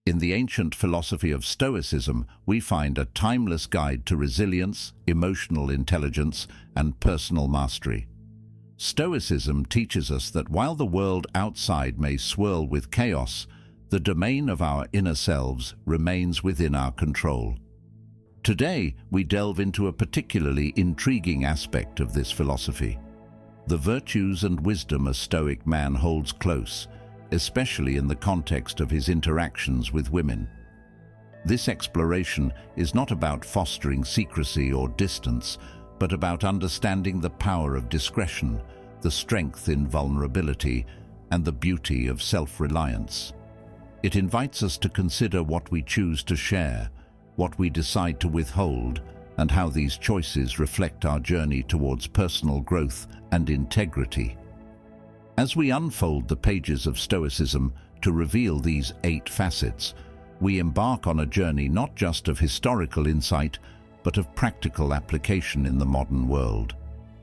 In the ancient philosophy of Stoicism, we find a timeless guide to resilience, emotional intelligence, and personal mastery. Stoicism teaches us that while the world outside may swirl with chaos, the domain of our inner selves remains within our control. Today, we delve into a particularly intriguing aspect of this philosophy: the virtues and wisdom a Stoic man holds close, especially in the context of his interactions with women. This exploration is not about fostering secrecy or distance, but about understanding the power of discretion, the strength in vulnerability, and the beauty of self-reliance. It invites us to consider what we choose to share, what we decide to withhold, and how these choices reflect our journey towards personal growth and integrity. As we unfold the pages of Stoicism to reveal these 8 facets, we embark on a journey not just of historical insight, but of practical application in the modern world.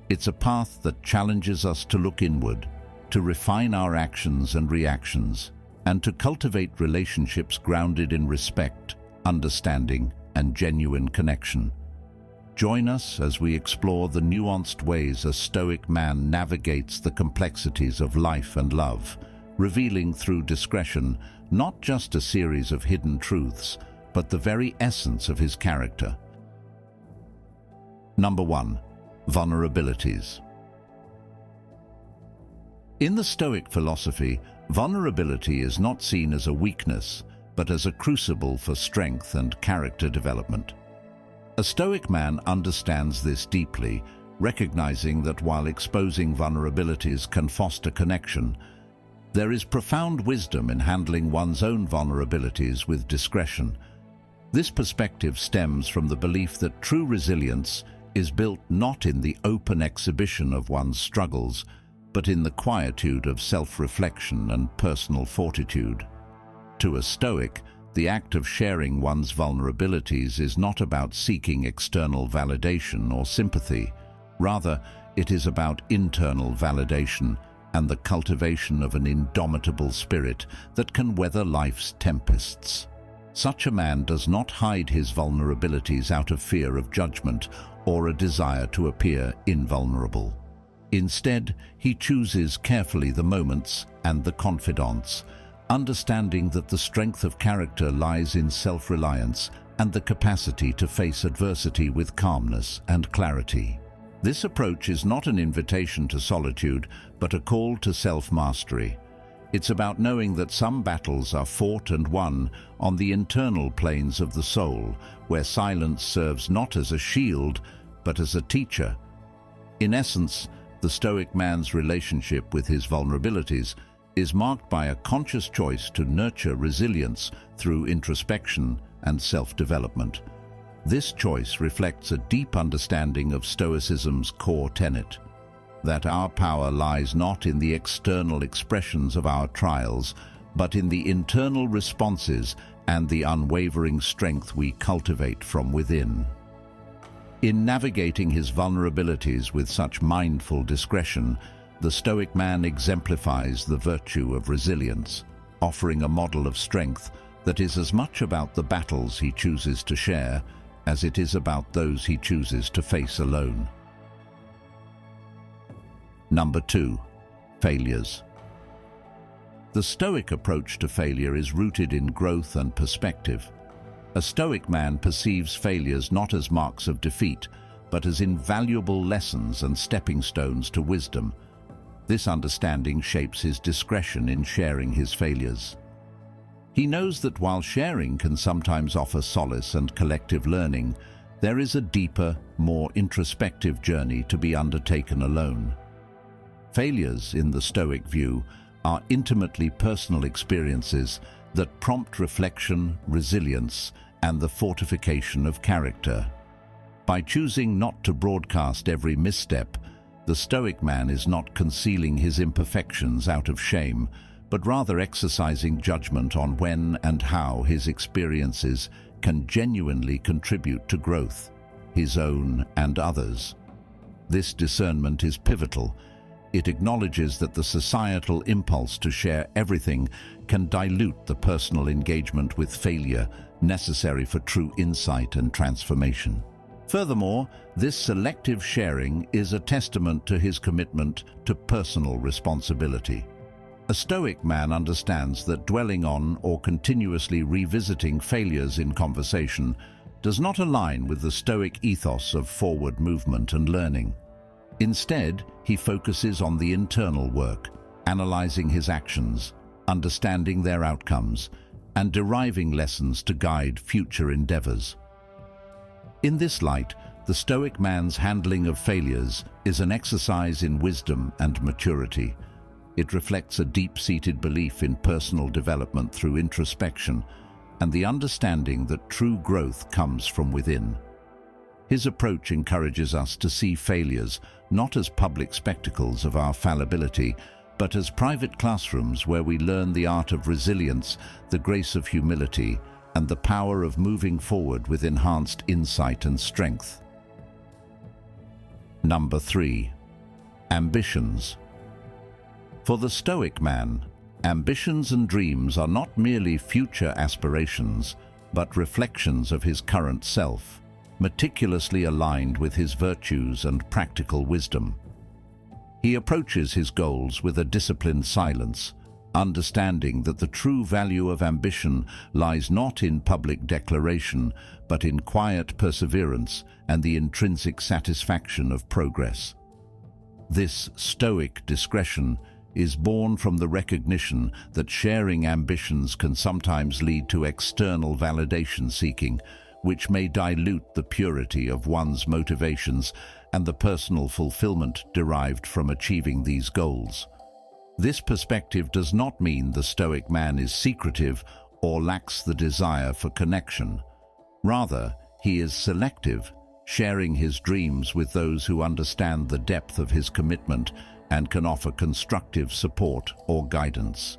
It's a path that challenges us to look inward, to refine our actions and reactions, and to cultivate relationships grounded in respect, understanding, and genuine connection. Join us as we explore the nuanced ways a Stoic man navigates the complexities of life and love, revealing through discretion not just a series of hidden truths, but the very essence of his character. Number 1. Vulnerabilities. In the Stoic philosophy, vulnerability is not seen as a weakness, but as a crucible for strength and character development. A Stoic man understands this deeply, recognizing that while exposing vulnerabilities can foster connection, there is profound wisdom in handling one's own vulnerabilities with discretion. This perspective stems from the belief that true resilience is built not in the open exhibition of one's struggles, but in the quietude of self-reflection and personal fortitude. To a Stoic, the act of sharing one's vulnerabilities is not about seeking external validation or sympathy. Rather, it is about internal validation and the cultivation of an indomitable spirit that can weather life's tempests. Such a man does not hide his vulnerabilities out of fear of judgment or a desire to appear invulnerable. Instead, he chooses carefully the moments and the confidants, understanding that the strength of character lies in self-reliance and the capacity to face adversity with calmness and clarity. This approach is not an invitation to solitude, but a call to self-mastery. It's about knowing that some battles are fought and won on the internal planes of the soul, where silence serves not as a shield, but as a teacher. In essence, the Stoic man's relationship with his vulnerabilities is marked by a conscious choice to nurture resilience through introspection and self-development. This choice reflects a deep understanding of Stoicism's core tenet, that our power lies not in the external expressions of our trials, but in the internal responses and the unwavering strength we cultivate from within. In navigating his vulnerabilities with such mindful discretion, the Stoic man exemplifies the virtue of resilience, offering a model of strength that is as much about the battles he chooses to share as it is about those he chooses to face alone. Number 2. Failures. The Stoic approach to failure is rooted in growth and perspective. A Stoic man perceives failures not as marks of defeat, but as invaluable lessons and stepping stones to wisdom. This understanding shapes his discretion in sharing his failures. He knows that while sharing can sometimes offer solace and collective learning, there is a deeper, more introspective journey to be undertaken alone. Failures, in the Stoic view, are intimately personal experiences that prompt reflection, resilience, and the fortification of character. By choosing not to broadcast every misstep, the Stoic man is not concealing his imperfections out of shame, but rather exercising judgment on when and how his experiences can genuinely contribute to growth, his own and others. This discernment is pivotal, It acknowledges that the societal impulse to share everything can dilute the personal engagement with failure necessary for true insight and transformation. Furthermore, this selective sharing is a testament to his commitment to personal responsibility. A Stoic man understands that dwelling on or continuously revisiting failures in conversation does not align with the Stoic ethos of forward movement and learning. Instead, he focuses on the internal work, analyzing his actions, understanding their outcomes, and deriving lessons to guide future endeavors. In this light, the Stoic man's handling of failures is an exercise in wisdom and maturity. It reflects a deep-seated belief in personal development through introspection and the understanding that true growth comes from within. His approach encourages us to see failures not as public spectacles of our fallibility, but as private classrooms where we learn the art of resilience, the grace of humility, and the power of moving forward with enhanced insight and strength. Number 3. Ambitions. For the Stoic man, ambitions and dreams are not merely future aspirations, but reflections of his current self, meticulously aligned with his virtues and practical wisdom. He approaches his goals with a disciplined silence, understanding that the true value of ambition lies not in public declaration, but in quiet perseverance and the intrinsic satisfaction of progress. This Stoic discretion is born from the recognition that sharing ambitions can sometimes lead to external validation seeking, which may dilute the purity of one's motivations and the personal fulfillment derived from achieving these goals. This perspective does not mean the Stoic man is secretive or lacks the desire for connection. Rather, he is selective, sharing his dreams with those who understand the depth of his commitment and can offer constructive support or guidance.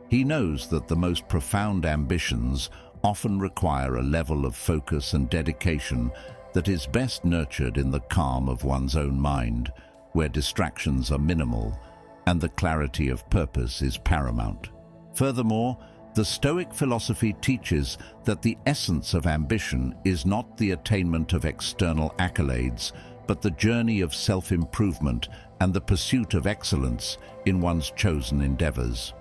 He knows that the most profound ambitions often require a level of focus and dedication that is best nurtured in the calm of one's own mind, where distractions are minimal and the clarity of purpose is paramount. Furthermore, the Stoic philosophy teaches that the essence of ambition is not the attainment of external accolades, but the journey of self-improvement and the pursuit of excellence in one's chosen endeavors.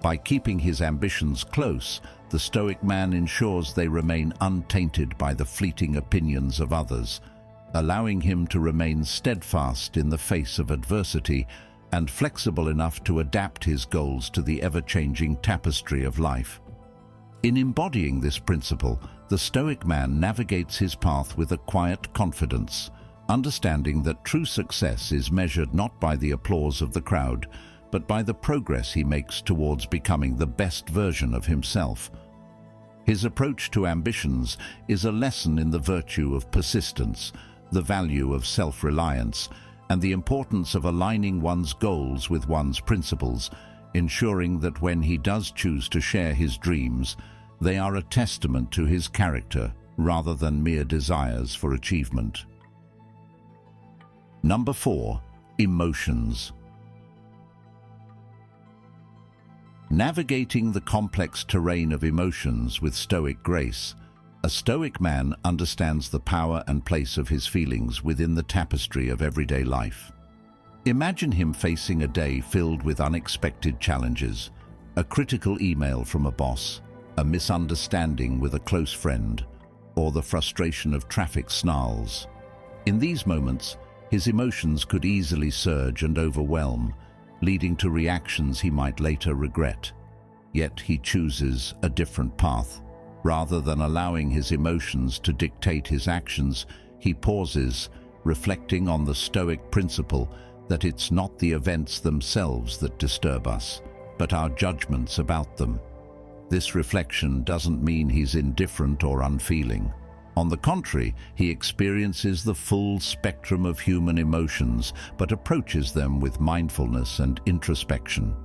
By keeping his ambitions close, the Stoic man ensures they remain untainted by the fleeting opinions of others, allowing him to remain steadfast in the face of adversity and flexible enough to adapt his goals to the ever-changing tapestry of life. In embodying this principle, the Stoic man navigates his path with a quiet confidence, understanding that true success is measured not by the applause of the crowd, but by the progress he makes towards becoming the best version of himself. His approach to ambitions is a lesson in the virtue of persistence, the value of self-reliance, and the importance of aligning one's goals with one's principles, ensuring that when he does choose to share his dreams, they are a testament to his character rather than mere desires for achievement. Number 4. Emotions. Navigating the complex terrain of emotions with Stoic grace, a Stoic man understands the power and place of his feelings within the tapestry of everyday life. Imagine him facing a day filled with unexpected challenges, a critical email from a boss, a misunderstanding with a close friend, or the frustration of traffic snarls. In these moments, his emotions could easily surge and overwhelm, leading to reactions he might later regret. Yet he chooses a different path. Rather than allowing his emotions to dictate his actions, he pauses, reflecting on the Stoic principle that it's not the events themselves that disturb us, but our judgments about them. This reflection doesn't mean he's indifferent or unfeeling. On the contrary, he experiences the full spectrum of human emotions, but approaches them with mindfulness and introspection.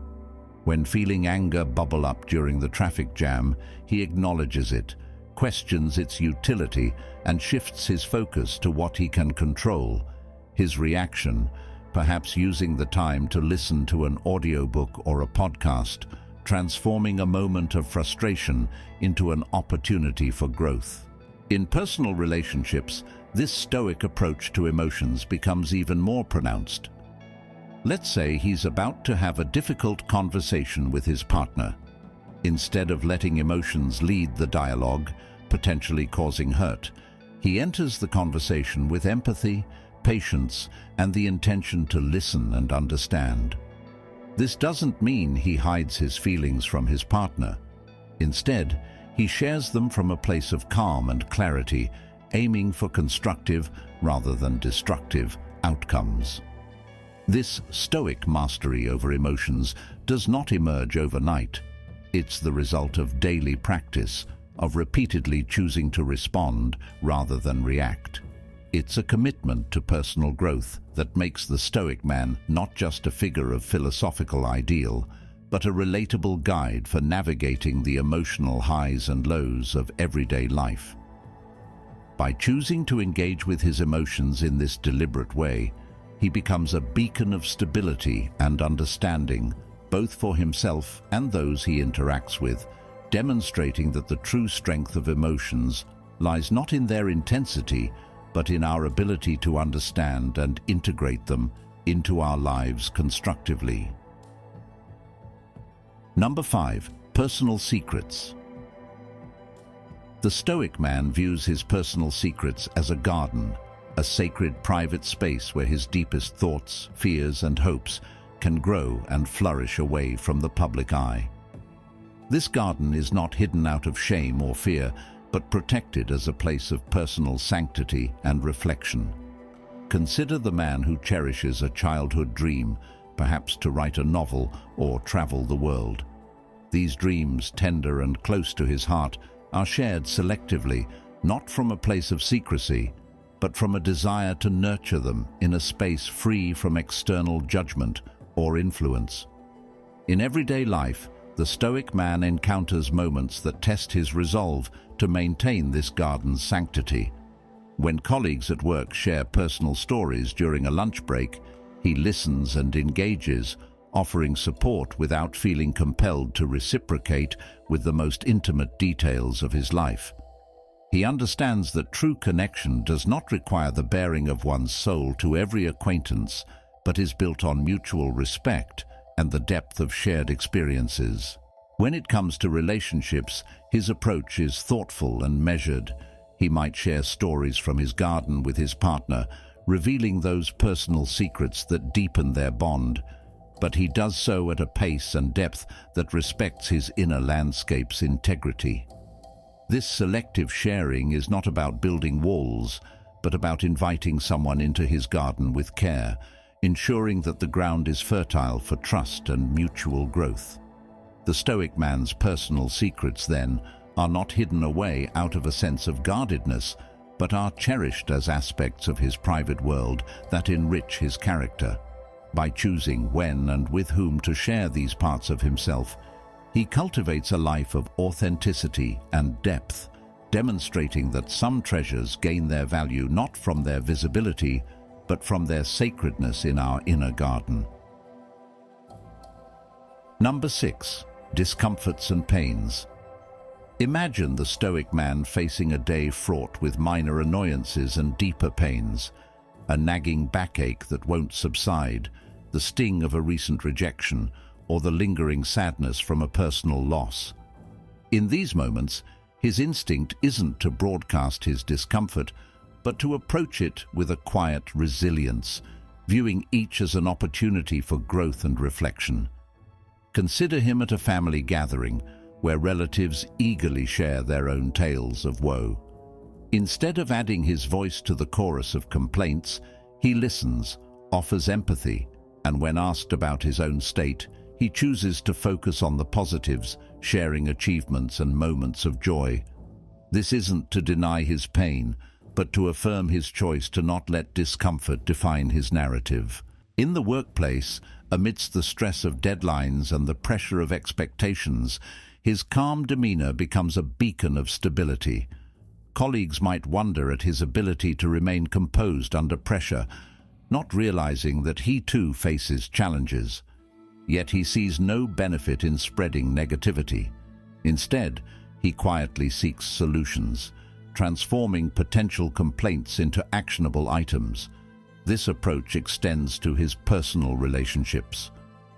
When feeling anger bubble up during the traffic jam, he acknowledges it, questions its utility, and shifts his focus to what he can control. His reaction, perhaps using the time to listen to an audiobook or a podcast, transforming a moment of frustration into an opportunity for growth. In personal relationships, this Stoic approach to emotions becomes even more pronounced. Let's say he's about to have a difficult conversation with his partner. Instead of letting emotions lead the dialogue, potentially causing hurt, he enters the conversation with empathy, patience, and the intention to listen and understand. This doesn't mean he hides his feelings from his partner. Instead, he shares them from a place of calm and clarity, aiming for constructive rather than destructive outcomes. This Stoic mastery over emotions does not emerge overnight. It's the result of daily practice, of repeatedly choosing to respond rather than react. It's a commitment to personal growth that makes the Stoic man not just a figure of philosophical ideal, but a relatable guide for navigating the emotional highs and lows of everyday life. By choosing to engage with his emotions in this deliberate way, he becomes a beacon of stability and understanding, both for himself and those he interacts with, demonstrating that the true strength of emotions lies not in their intensity, but in our ability to understand and integrate them into our lives constructively. Number 5. Personal secrets. The Stoic man views his personal secrets as a garden, a sacred private space where his deepest thoughts, fears, and hopes can grow and flourish away from the public eye. This garden is not hidden out of shame or fear, but protected as a place of personal sanctity and reflection. Consider the man who cherishes a childhood dream, perhaps to write a novel or travel the world. These dreams, tender and close to his heart, are shared selectively, not from a place of secrecy, but from a desire to nurture them in a space free from external judgment or influence. In everyday life, the Stoic man encounters moments that test his resolve to maintain this garden's sanctity. When colleagues at work share personal stories during a lunch break, he listens and engages, offering support without feeling compelled to reciprocate with the most intimate details of his life. He understands that true connection does not require the baring of one's soul to every acquaintance, but is built on mutual respect and the depth of shared experiences. When it comes to relationships, his approach is thoughtful and measured. He might share stories from his garden with his partner, revealing those personal secrets that deepen their bond, but he does so at a pace and depth that respects his inner landscape's integrity. This selective sharing is not about building walls, but about inviting someone into his garden with care, ensuring that the ground is fertile for trust and mutual growth. The Stoic man's personal secrets, then, are not hidden away out of a sense of guardedness, but are cherished as aspects of his private world that enrich his character. By choosing when and with whom to share these parts of himself, he cultivates a life of authenticity and depth, demonstrating that some treasures gain their value not from their visibility, but from their sacredness in our inner garden. Number 6. Discomforts and Pains. Imagine the Stoic man facing a day fraught with minor annoyances and deeper pains, a nagging backache that won't subside, the sting of a recent rejection, or the lingering sadness from a personal loss. In these moments, his instinct isn't to broadcast his discomfort, but to approach it with a quiet resilience, viewing each as an opportunity for growth and reflection. Consider him at a family gathering, where relatives eagerly share their own tales of woe. Instead of adding his voice to the chorus of complaints, he listens, offers empathy, and when asked about his own state, he chooses to focus on the positives, sharing achievements and moments of joy. This isn't to deny his pain, but to affirm his choice to not let discomfort define his narrative. In the workplace, amidst the stress of deadlines and the pressure of expectations, his calm demeanor becomes a beacon of stability. Colleagues might wonder at his ability to remain composed under pressure, not realizing that he too faces challenges. Yet he sees no benefit in spreading negativity. Instead, he quietly seeks solutions, transforming potential complaints into actionable items. This approach extends to his personal relationships.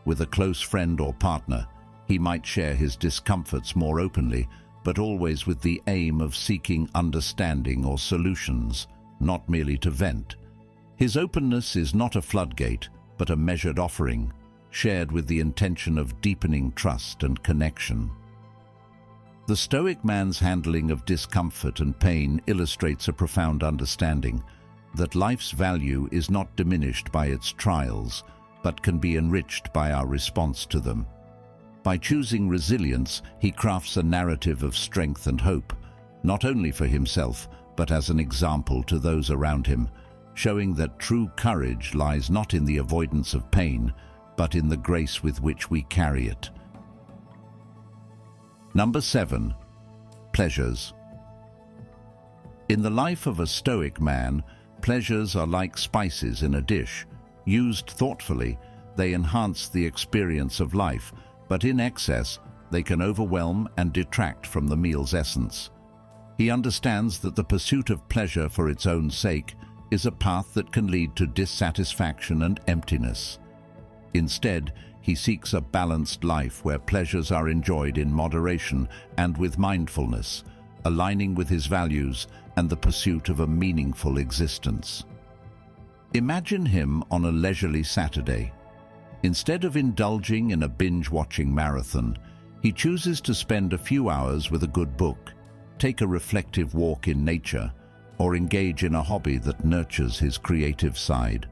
With a close friend or partner, he might share his discomforts more openly, but always with the aim of seeking understanding or solutions, not merely to vent. His openness is not a floodgate, but a measured offering, shared with the intention of deepening trust and connection. The Stoic man's handling of discomfort and pain illustrates a profound understanding that life's value is not diminished by its trials, but can be enriched by our response to them. By choosing resilience, he crafts a narrative of strength and hope, not only for himself, but as an example to those around him, showing that true courage lies not in the avoidance of pain, but in the grace with which we carry it. Number 7. Pleasures. In the life of a Stoic man, pleasures are like spices in a dish. Used thoughtfully, they enhance the experience of life, but in excess, they can overwhelm and detract from the meal's essence. He understands that the pursuit of pleasure for its own sake is a path that can lead to dissatisfaction and emptiness. Instead, he seeks a balanced life where pleasures are enjoyed in moderation and with mindfulness, aligning with his values and the pursuit of a meaningful existence. Imagine him on a leisurely Saturday. Instead of indulging in a binge-watching marathon, he chooses to spend a few hours with a good book, take a reflective walk in nature, or engage in a hobby that nurtures his creative side.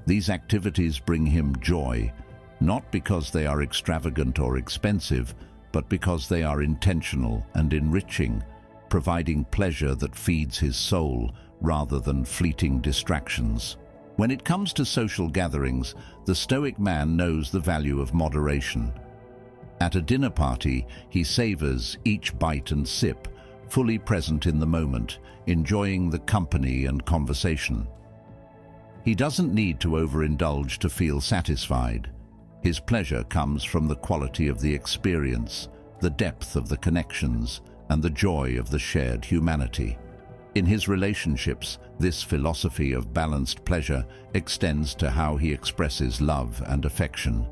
These activities bring him joy, not because they are extravagant or expensive, but because they are intentional and enriching, providing pleasure that feeds his soul rather than fleeting distractions. When it comes to social gatherings, the Stoic man knows the value of moderation. At a dinner party, he savors each bite and sip, fully present in the moment, enjoying the company and conversation. He doesn't need to overindulge to feel satisfied. His pleasure comes from the quality of the experience, the depth of the connections, and the joy of the shared humanity. In his relationships, this philosophy of balanced pleasure extends to how he expresses love and affection.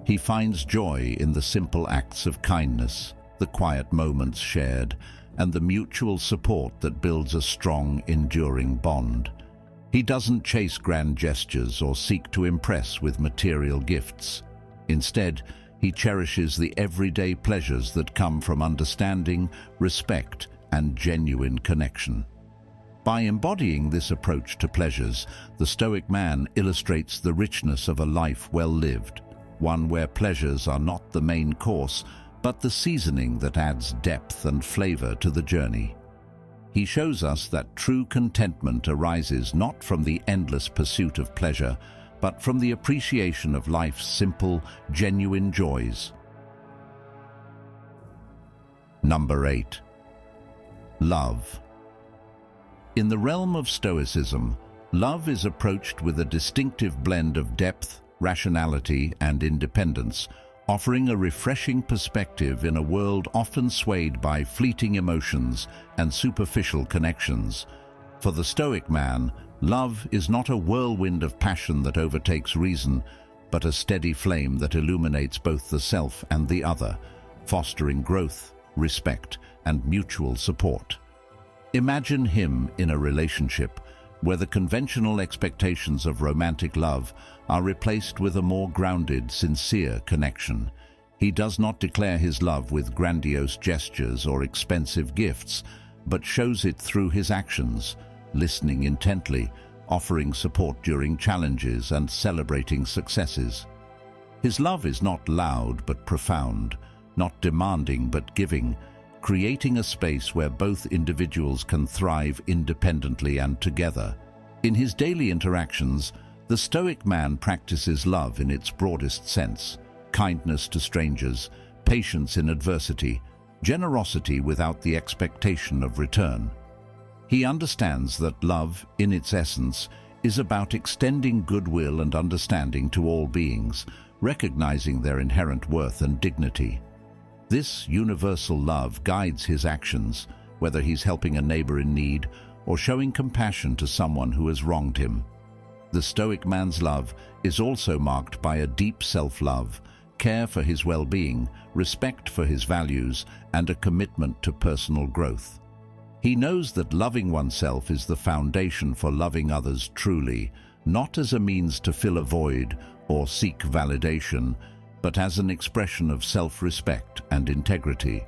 He finds joy in the simple acts of kindness, the quiet moments shared, and the mutual support that builds a strong, enduring bond. He doesn't chase grand gestures or seek to impress with material gifts. Instead, he cherishes the everyday pleasures that come from understanding, respect, and genuine connection. By embodying this approach to pleasures, the Stoic man illustrates the richness of a life well lived, one where pleasures are not the main course, but the seasoning that adds depth and flavor to the journey. He shows us that true contentment arises not from the endless pursuit of pleasure, but from the appreciation of life's simple, genuine joys. Number 8. Love. In the realm of Stoicism, love is approached with a distinctive blend of depth, rationality, and independence, offering a refreshing perspective in a world often swayed by fleeting emotions and superficial connections. For the Stoic man, love is not a whirlwind of passion that overtakes reason, but a steady flame that illuminates both the self and the other, fostering growth, respect, and mutual support. Imagine him in a relationship where the conventional expectations of romantic love are replaced with a more grounded, sincere connection. He does not declare his love with grandiose gestures or expensive gifts, but shows it through his actions, listening intently, offering support during challenges, and celebrating successes. His love is not loud but profound, not demanding but giving, creating a space where both individuals can thrive independently and together. In his daily interactions, the Stoic man practices love in its broadest sense: kindness to strangers, patience in adversity, generosity without the expectation of return. He understands that love, in its essence, is about extending goodwill and understanding to all beings, recognizing their inherent worth and dignity. This universal love guides his actions, whether he's helping a neighbor in need or showing compassion to someone who has wronged him. The Stoic man's love is also marked by a deep self-love, care for his well-being, respect for his values, and a commitment to personal growth. He knows that loving oneself is the foundation for loving others truly, not as a means to fill a void or seek validation, but as an expression of self-respect and integrity.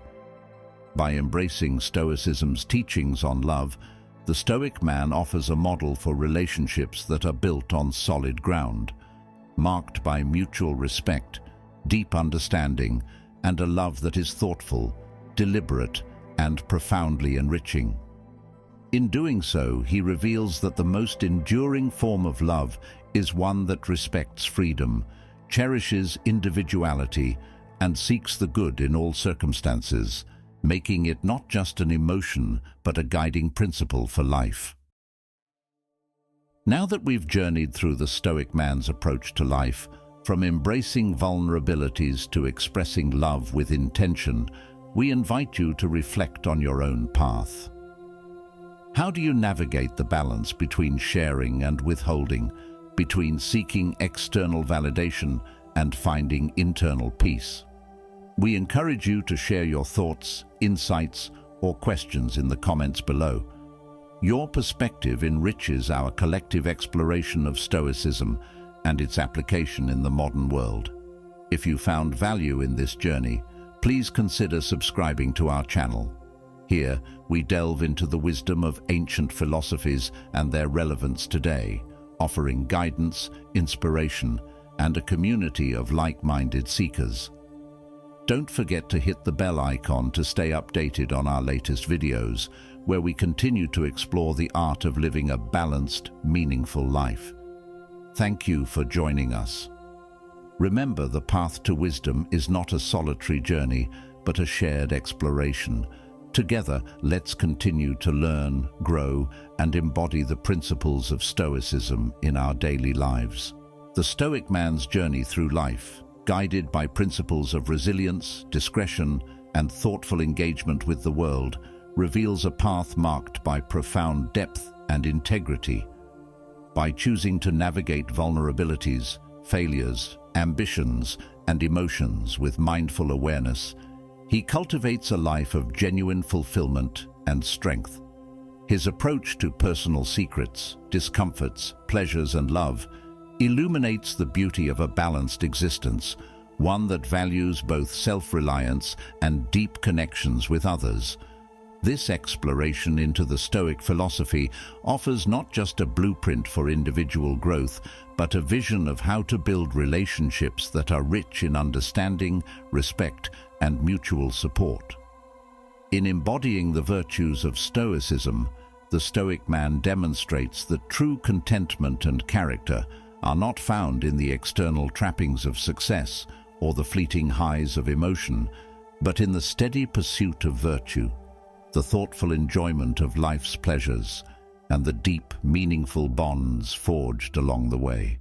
By embracing Stoicism's teachings on love, the Stoic man offers a model for relationships that are built on solid ground, marked by mutual respect, deep understanding, and a love that is thoughtful, deliberate, and profoundly enriching. In doing so, he reveals that the most enduring form of love is one that respects freedom, cherishes individuality, and seeks the good in all circumstances, making it not just an emotion, but a guiding principle for life. Now that we've journeyed through the Stoic man's approach to life, from embracing vulnerabilities to expressing love with intention, we invite you to reflect on your own path. How do you navigate the balance between sharing and withholding, between seeking external validation and finding internal peace? We encourage you to share your thoughts, insights, or questions in the comments below. Your perspective enriches our collective exploration of Stoicism and its application in the modern world. If you found value in this journey, please consider subscribing to our channel. Here, we delve into the wisdom of ancient philosophies and their relevance today, offering guidance, inspiration, and a community of like-minded seekers. Don't forget to hit the bell icon to stay updated on our latest videos, where we continue to explore the art of living a balanced, meaningful life. Thank you for joining us. Remember, the path to wisdom is not a solitary journey, but a shared exploration. Together, let's continue to learn, grow, and embody the principles of Stoicism in our daily lives. The Stoic man's journey through life, guided by principles of resilience, discretion, and thoughtful engagement with the world, reveals a path marked by profound depth and integrity. By choosing to navigate vulnerabilities, failures, ambitions, and emotions with mindful awareness, he cultivates a life of genuine fulfillment and strength. His approach to personal secrets, discomforts, pleasures, and love illuminates the beauty of a balanced existence, one that values both self-reliance and deep connections with others. This exploration into the Stoic philosophy offers not just a blueprint for individual growth, but a vision of how to build relationships that are rich in understanding, respect, and mutual support. In embodying the virtues of Stoicism, the Stoic man demonstrates that true contentment and character are not found in the external trappings of success or the fleeting highs of emotion, but in the steady pursuit of virtue, the thoughtful enjoyment of life's pleasures, and the deep, meaningful bonds forged along the way.